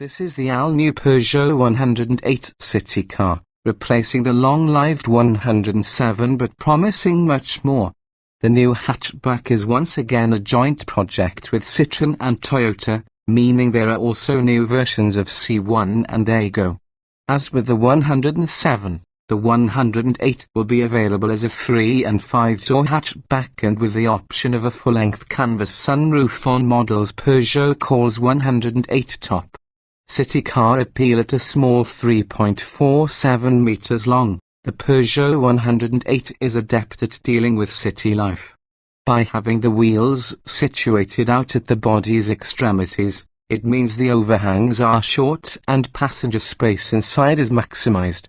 This is the all-new Peugeot 108 city car, replacing the long-lived 107 but promising much more. The new hatchback is once again a joint project with Citroën and Toyota, meaning there are also new versions of C1 and Aygo. As with the 107, the 108 will be available as a 3- and 5-door hatchback and with the option of a full-length canvas sunroof on models Peugeot calls 108 top. City car appeal at a small 3.47 meters long. The Peugeot 108 is adept at dealing with city life. By having the wheels situated out at the body's extremities, it means the overhangs are short and passenger space inside is maximized.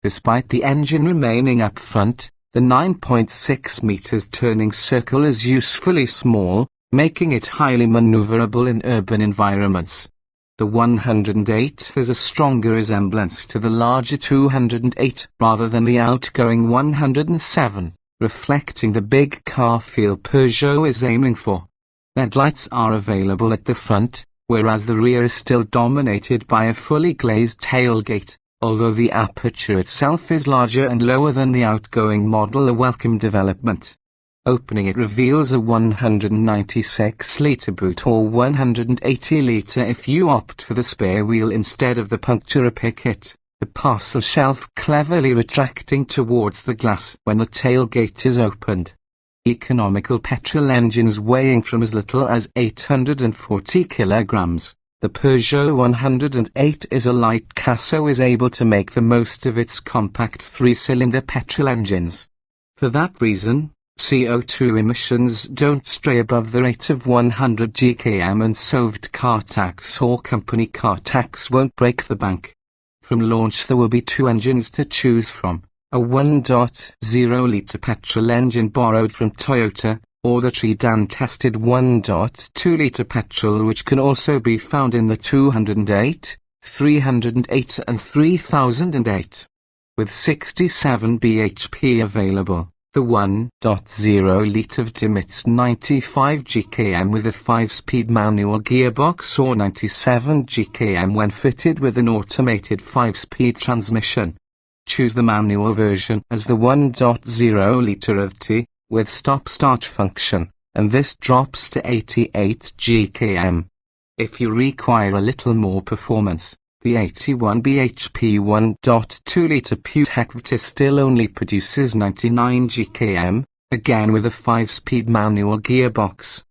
Despite the engine remaining up front, the 9.6 meters turning circle is usefully small, making it highly maneuverable in urban environments. The 108 has a stronger resemblance to the larger 208 rather than the outgoing 107, reflecting the big car feel Peugeot is aiming for. LED lights are available at the front, whereas the rear is still dominated by a fully glazed tailgate, although the aperture itself is larger and lower than the outgoing model, a welcome development. Opening it reveals a 196-litre boot or 180-litre if you opt for the spare wheel instead of the puncture-repair kit, the parcel shelf cleverly retracting towards the glass when the tailgate is opened. Economical petrol engines weighing from as little as 840 kilograms, the Peugeot 108 is a light car so is able to make the most of its compact 3-cylinder petrol engines. For that reason, CO2 emissions don't stray above the rate of 100 GkM and solved car tax or company car tax won't break the bank. From launch there will be two engines to choose from, a 1.0-litre petrol engine borrowed from Toyota, or the tried-and-tested 1.2-litre petrol which can also be found in the 208, 308 and 3008. With 67 bhp available, the 1.0-litre e-VTi emits 95 GkM with a 5-speed manual gearbox or 97 GkM when fitted with an automated 5-speed transmission. Choose the manual version as the 1.0-litre e-VTi, with stop-start function, and this drops to 88 GkM. If you require a little more performance, the 81 bhp 1.2-litre Peugeot e-VTi still only produces 99 GkM, again with a 5-speed manual gearbox.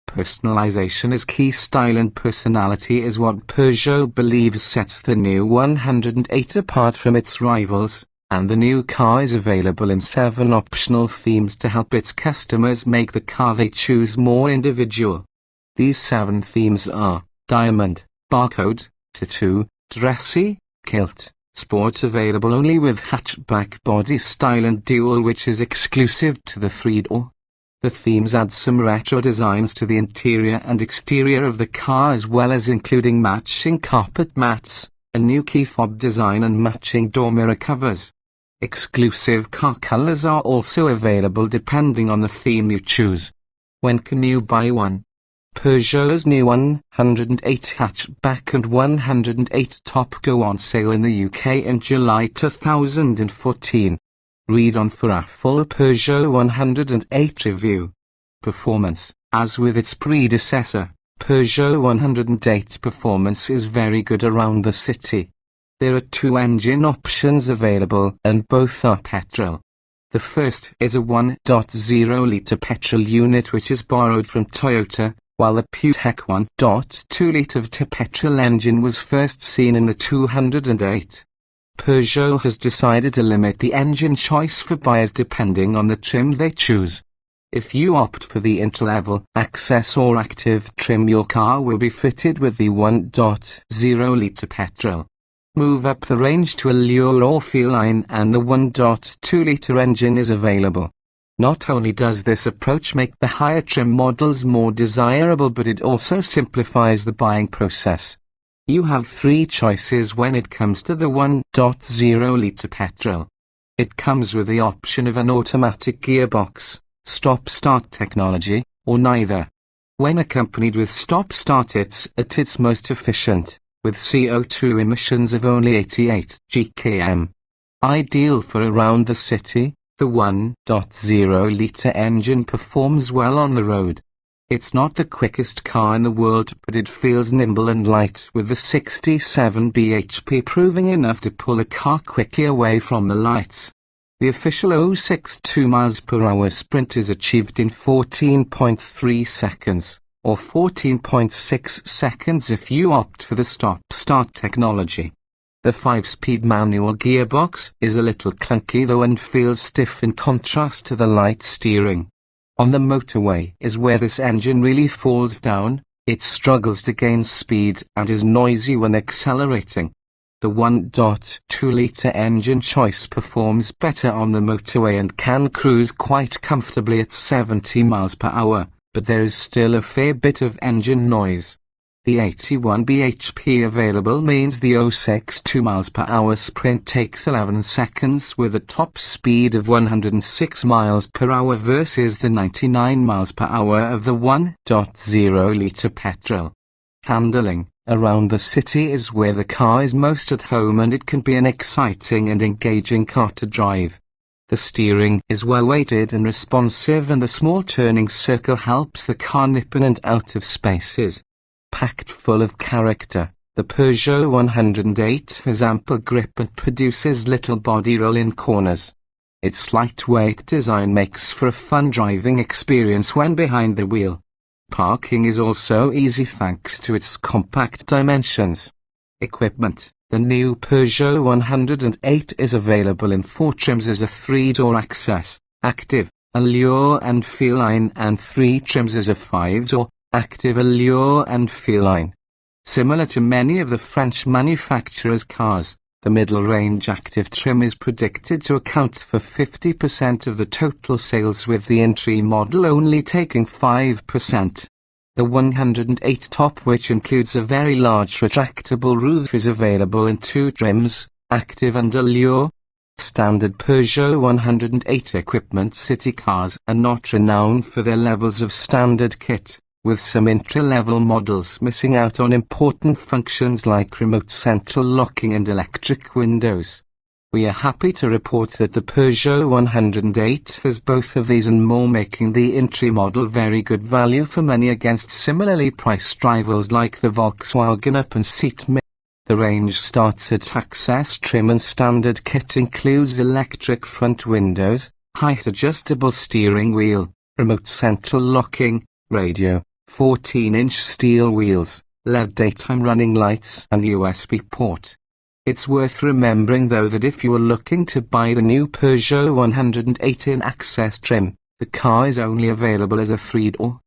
Personalization is key. Style and personality is what Peugeot believes sets the new 108 apart from its rivals, and the new car is available in 7 optional themes to help its customers make the car they choose more individual. These 7 themes are Diamond, Barcode, Tattoo, Dressy, Kilt, Sport, available only with hatchback body style, and Dual, which is exclusive to the 3-door. The themes add some retro designs to the interior and exterior of the car, as well as including matching carpet mats, a new key fob design and matching door mirror covers. Exclusive car colors are also available depending on the theme you choose. When can you buy one? Peugeot's new 108 hatchback and 108 top go on sale in the UK in July 2014. Read on for a full Peugeot 108 review. Performance. As with its predecessor, Peugeot 108 performance is very good around the city. There are 2 engine options available and both are petrol. The first is a 1.0-litre petrol unit which is borrowed from Toyota, while the Peugeot 1.2-litre e-VTi petrol engine was first seen in the 208. Peugeot has decided to limit the engine choice for buyers depending on the trim they choose. If you opt for the entry-level, access or active trim, your car will be fitted with the 1.0-litre petrol. Move up the range to Allure or Feline and the 1.2-litre engine is available. Not only does this approach make the higher trim models more desirable, but it also simplifies the buying process. You have 3 choices when it comes to the 1.0-litre petrol. It comes with the option of an automatic gearbox, stop-start technology, or neither. When accompanied with stop-start, it's at its most efficient. with CO2 emissions of only 88 gkm. Ideal for around the city, the 1.0-litre engine performs well on the road. It's not the quickest car in the world, but it feels nimble and light, with the 67 bhp proving enough to pull a car quickly away from the lights. The official 062 mph sprint is achieved in 14.3 seconds, or 14.6 seconds if you opt for the stop-start technology. The 5-speed manual gearbox is a little clunky though and feels stiff in contrast to the light steering. On the motorway is where this engine really falls down. It struggles to gain speed and is noisy when accelerating. The 1.2-litre engine choice performs better on the motorway and can cruise quite comfortably at 70 miles per hour, but there is still a fair bit of engine noise. The 81 bhp available means the 062 miles per hour sprint takes 11 seconds with a top speed of 106 miles per hour versus the 99 miles per hour of the 1.0-litre petrol. Handling around the city is where the car is most at home, and it can be an exciting and engaging car to drive. The steering is well weighted and responsive, and the small turning circle helps the car nip in and out of spaces. Packed full of character, the Peugeot 108 has ample grip and produces little body roll in corners. Its lightweight design makes for a fun driving experience when behind the wheel. Parking is also easy thanks to its compact dimensions. Equipment: the new Peugeot 108 is available in 4 trims as a 3-door access, active, allure and feline, and 3 trims as a 5-door, active, allure and feline. Similar to many of the French manufacturers' cars, the middle-range active trim is predicted to account for 50% of the total sales, with the entry model only taking 5%. The 108 top, which includes a very large retractable roof, is available in 2 trims, active and allure. Standard Peugeot 108 equipment city cars are not renowned for their levels of standard kit, with some entry-level models missing out on important functions like remote central locking and electric windows. We are happy to report that the Peugeot 108 has both of these and more, making the entry model very good value for money against similarly priced rivals like the Volkswagen Up and Citroën. The range starts at access trim, and standard kit includes electric front windows, height adjustable steering wheel, remote central locking, radio, 14-inch steel wheels, LED daytime running lights and USB port. It's worth remembering though that if you are looking to buy the new Peugeot 108 in access trim, the car is only available as a 3-door.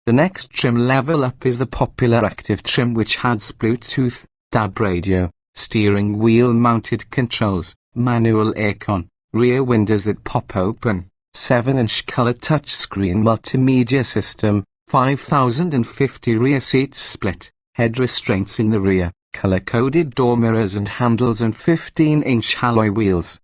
The next trim level up is the popular active trim, which adds Bluetooth, DAB radio, steering wheel mounted controls, manual aircon, rear windows that pop open, 7-inch color touchscreen multimedia system, 5050 rear seats split, head restraints in the rear, color-coded door mirrors and handles, and 15-inch alloy wheels.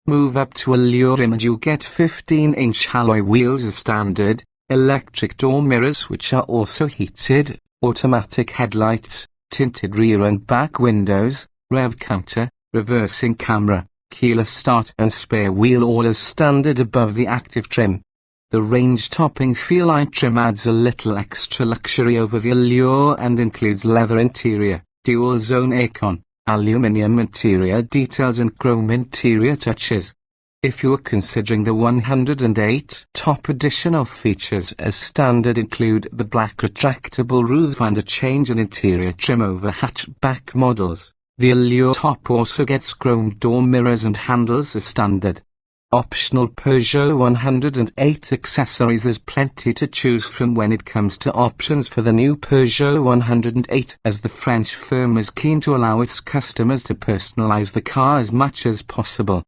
Move up to Allure and you get 15-inch alloy wheels as standard, electric door mirrors which are also heated, automatic headlights, tinted rear and back windows, rev counter, reversing camera, keyless start and spare wheel, all as standard above the active trim. The range-topping feline trim adds a little extra luxury over the Allure and includes leather interior, dual-zone aircon, aluminium interior details and chrome interior touches. If you are considering the 108, top additional features as standard include the black retractable roof and a change in interior trim over hatchback models. The Allure top also gets chrome door mirrors and handles as standard. Optional Peugeot 108 accessories: there's plenty to choose from when it comes to options for the new Peugeot 108, as the French firm is keen to allow its customers to personalize the car as much as possible.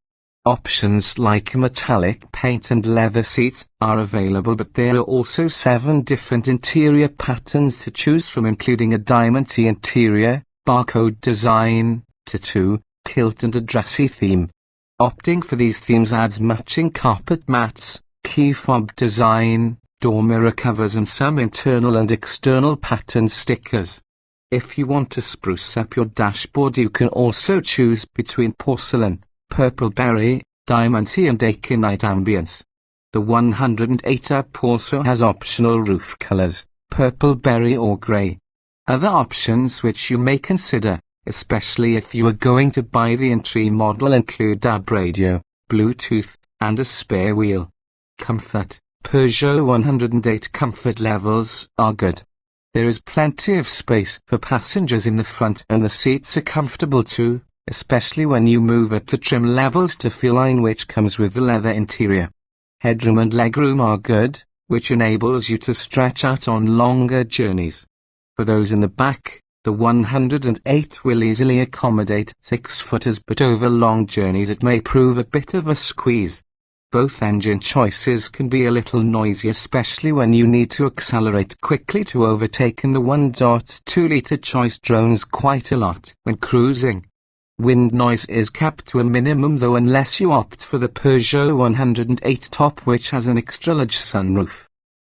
Options like metallic paint and leather seats are available, but there are also 7 different interior patterns to choose from, including a diamond interior, barcode design, tattoo, kilt and a dressy theme. Opting for these themes adds matching carpet mats, key fob design, door mirror covers and some internal and external pattern stickers. If you want to spruce up your dashboard, you can also choose between porcelain, purple berry, diamante and aconite ambience. The 108 Up also has optional roof colors, purple berry or grey. Other options which you may consider, especially if you are going to buy the entry model, include DAB radio, Bluetooth, and a spare wheel. Comfort. Peugeot 108 comfort levels are good. There is plenty of space for passengers in the front, and the seats are comfortable too, especially when you move up the trim levels to feline, which comes with the leather interior. Headroom and legroom are good, which enables you to stretch out on longer journeys. For those in the back, the 108 will easily accommodate 6-footers, but over long journeys it may prove a bit of a squeeze. Both engine choices can be a little noisy, especially when you need to accelerate quickly to overtake, and the 1.2-litre choice drones quite a lot when cruising. Wind noise is kept to a minimum though, unless you opt for the Peugeot 108 Top, which has an extra-large sunroof.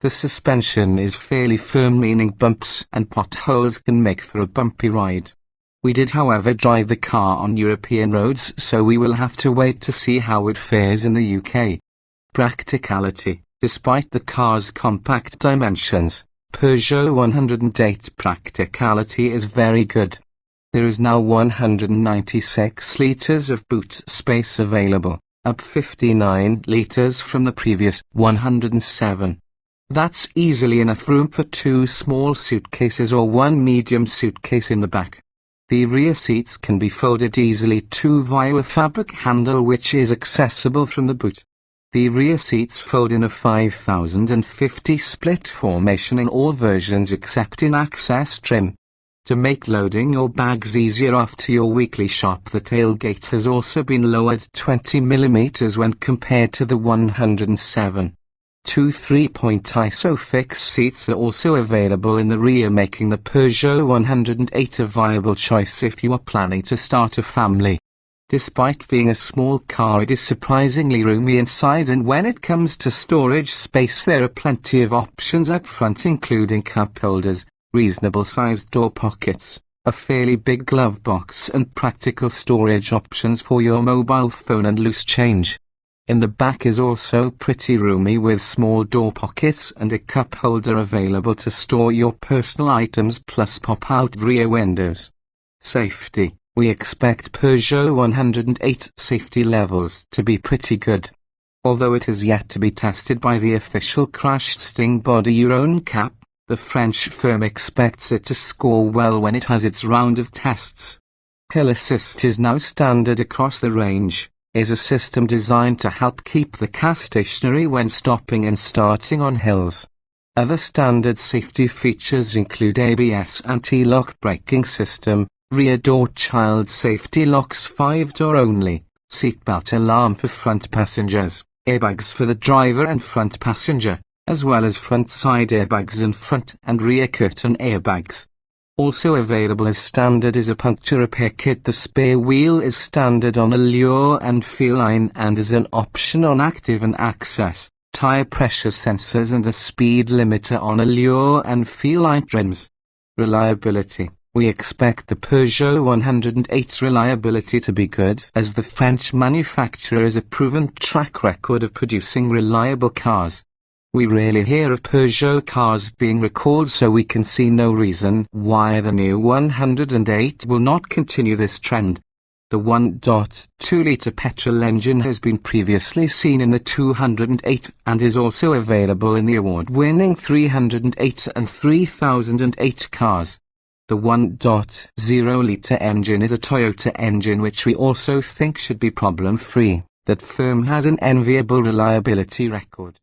The suspension is fairly firm, meaning bumps and potholes can make for a bumpy ride. We did, however, drive the car on European roads, so we will have to wait to see how it fares in the UK. Practicality. Despite the car's compact dimensions, Peugeot 108 Practicality is very good. There is now 196 litres of boot space available, up 59 litres from the previous 107. That's easily enough room for 2 small suitcases or 1 medium suitcase in the back. The rear seats can be folded easily too via a fabric handle which is accessible from the boot. The rear seats fold in a 5050 split formation in all versions except in access trim. To make loading your bags easier after your weekly shop, the tailgate has also been lowered 20 mm when compared to the 107. 2 3-point ISOFIX seats are also available in the rear, making the Peugeot 108 a viable choice if you are planning to start a family. Despite being a small car, it is surprisingly roomy inside, and when it comes to storage space, there are plenty of options up front, including cup holders, reasonable-sized door pockets, a fairly big glove box, and practical storage options for your mobile phone and loose change. In the back is also pretty roomy, with small door pockets and a cup holder available to store your personal items, plus pop-out rear windows. Safety. We expect Peugeot 108 safety levels to be pretty good. Although it is yet to be tested by the official crash testing body EuroNCAP, the French firm expects it to score well when it has its round of tests. Hill Assist is now standard across the range. Is a system designed to help keep the car stationary when stopping and starting on hills. Other standard safety features include ABS anti-lock braking system, rear door child safety locks 5-door only, seatbelt alarm for front passengers, airbags for the driver and front passenger, as well as front side airbags and front and rear curtain airbags. Also available as standard is a puncture repair kit. The spare wheel is standard on Allure and Feline and is an option on Active and Access, tire pressure sensors and a speed limiter on Allure and Feline trims. Reliability. We expect the Peugeot 108's reliability to be good, as the French manufacturer has a proven track record of producing reliable cars. We rarely hear of Peugeot cars being recalled, so we can see no reason why the new 108 will not continue this trend. The 1.2-litre petrol engine has been previously seen in the 208 and is also available in the award-winning 308 and 3008 cars. The 1.0-litre engine is a Toyota engine which we also think should be problem-free. That firm has an enviable reliability record.